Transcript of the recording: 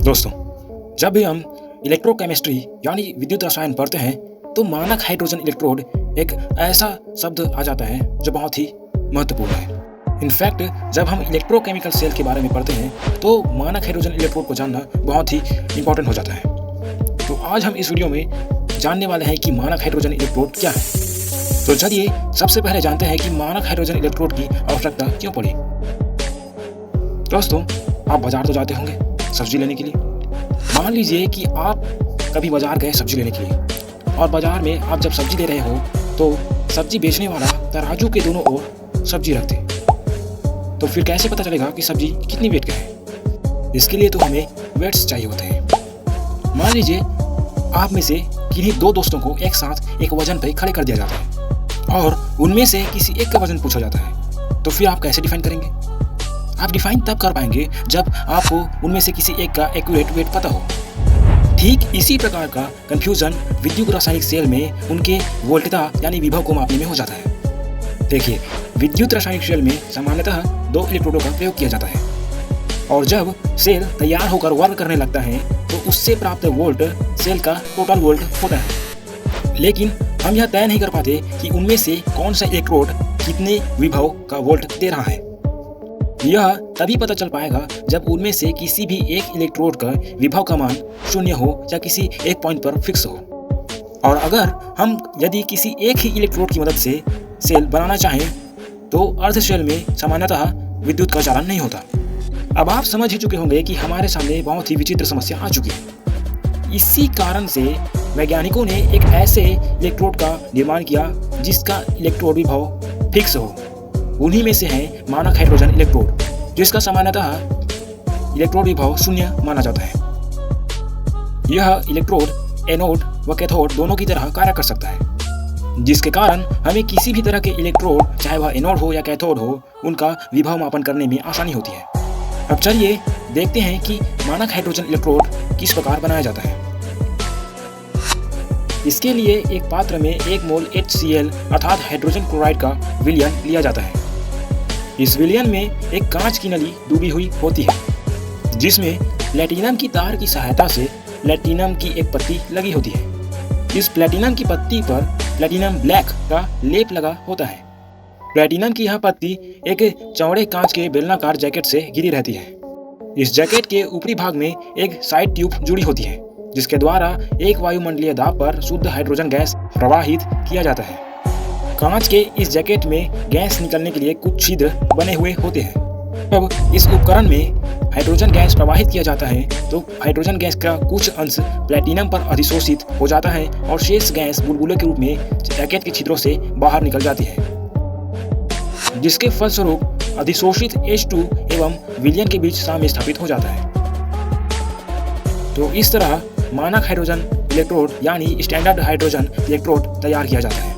दोस्तों, जब भी हम इलेक्ट्रोकेमिस्ट्री यानी विद्युत रसायन पढ़ते हैं तो मानक हाइड्रोजन इलेक्ट्रोड एक ऐसा शब्द आ जाता है जो बहुत ही महत्वपूर्ण है। इनफैक्ट जब हम इलेक्ट्रोकेमिकल सेल के बारे में पढ़ते हैं तो मानक हाइड्रोजन इलेक्ट्रोड को जानना बहुत ही इंपॉर्टेंट हो जाता है। तो आज हम इस वीडियो में जानने वाले हैं कि मानक हाइड्रोजन इलेक्ट्रोड क्या है। तो चलिए सबसे पहले जानते हैं कि मानक हाइड्रोजन इलेक्ट्रोड की आवश्यकता क्यों पड़ी। दोस्तों, आप बाजार तो जाते होंगे सब्जी लेने के लिए। मान लीजिए कि आप कभी बाजार गए सब्जी लेने के लिए और बाजार में आप जब सब्जी ले रहे हो तो सब्जी बेचने वाला तराजू के दोनों ओर सब्जी रख दे, तो फिर कैसे पता चलेगा कि सब्जी कितनी वेट का है। इसके लिए तो हमें वेट्स चाहिए होते हैं। मान लीजिए आप में से किन्हीं दो दोस्तों को एक साथ एक वजन पर खड़े कर दिया जाता है और उनमें से किसी एक का वजन पूछा जाता है, तो फिर आप कैसे डिफाइन करेंगे? आप डिफाइन तब कर पाएंगे जब आपको उनमें से किसी एक का एक्यूरेट वेट पता हो। ठीक इसी प्रकार का कंफ्यूजन विद्युत रासायनिक सेल में उनके वोल्टता यानी विभव को मापने में हो जाता है। देखिए, विद्युत रासायनिक सेल में सामान्यतः दो इलेक्ट्रोडों का प्रयोग किया जाता है और जब सेल तैयार होकर वर्क करने लगता है तो उससे प्राप्त वोल्ट सेल का टोटल वोल्ट होता है। लेकिन हम यह तय नहीं कर पाते कि उनमें से कौन सा इलेक्ट्रोड कितने विभव का वोल्ट दे रहा है। यह तभी पता चल पाएगा जब उनमें से किसी भी एक इलेक्ट्रोड का विभव का मान 0 हो या किसी एक पॉइंट पर फिक्स हो। और अगर हम यदि किसी एक ही इलेक्ट्रोड की मदद से सेल बनाना चाहें तो अर्ध सेल में सामान्यतः विद्युत का चालन नहीं होता। अब आप समझ ही चुके होंगे कि हमारे सामने बहुत ही विचित्र समस्या आ चुकी है। इसी कारण से वैज्ञानिकों ने एक ऐसे इलेक्ट्रोड का निर्माण किया जिसका इलेक्ट्रोड विभव फिक्स हो। उन्हीं में से है मानक हाइड्रोजन इलेक्ट्रोड, जिसका इलेक्ट्रोड विभव 0 माना जाता है। यह इलेक्ट्रोड एनोड व कैथोड दोनों की तरह कार्य कर सकता है, जिसके कारण हमें किसी भी तरह के इलेक्ट्रोड, चाहे वह एनोड हो या कैथोड हो, उनका विभव मापन करने में आसानी होती है। अब चलिए देखते हैं कि मानक हाइड्रोजन इलेक्ट्रोड किस प्रकार बनाया जाता है। इसके लिए एक पात्र में 1 मोल HCl अर्थात हाइड्रोजन क्लोराइड का विलयन लिया जाता है। इस विलयन में एक कांच की नली डूबी हुई होती है, जिसमें प्लेटिनम की तार की सहायता से प्लेटिनम की एक पत्ती लगी होती है। इस प्लेटिनम की पत्ती पर प्लेटिनम ब्लैक का लेप लगा होता है। प्लेटिनम की यह पत्ती एक चौड़े कांच के बेलनाकार जैकेट से घिरी रहती है। इस जैकेट के ऊपरी भाग में एक साइड ट्यूब जुड़ी होती है, जिसके द्वारा एक वायुमंडलीय दाब पर शुद्ध हाइड्रोजन गैस प्रवाहित किया जाता है। कांच के इस जैकेट में गैस निकलने के लिए कुछ छिद्र बने हुए होते हैं। जब इस उपकरण में हाइड्रोजन गैस प्रवाहित किया जाता है तो हाइड्रोजन गैस का कुछ अंश प्लेटिनम पर अधिशोषित हो जाता है और शेष गैस बुलबुले के रूप में जैकेट के छिद्रों से बाहर निकल जाती है, जिसके फलस्वरूप अधिशोषित H2 एवं विलयन के बीच साम्य स्थापित हो जाता है। तो इस तरह मानक हाइड्रोजन इलेक्ट्रोड यानी स्टैंडर्ड हाइड्रोजन इलेक्ट्रोड तैयार किया जाता है।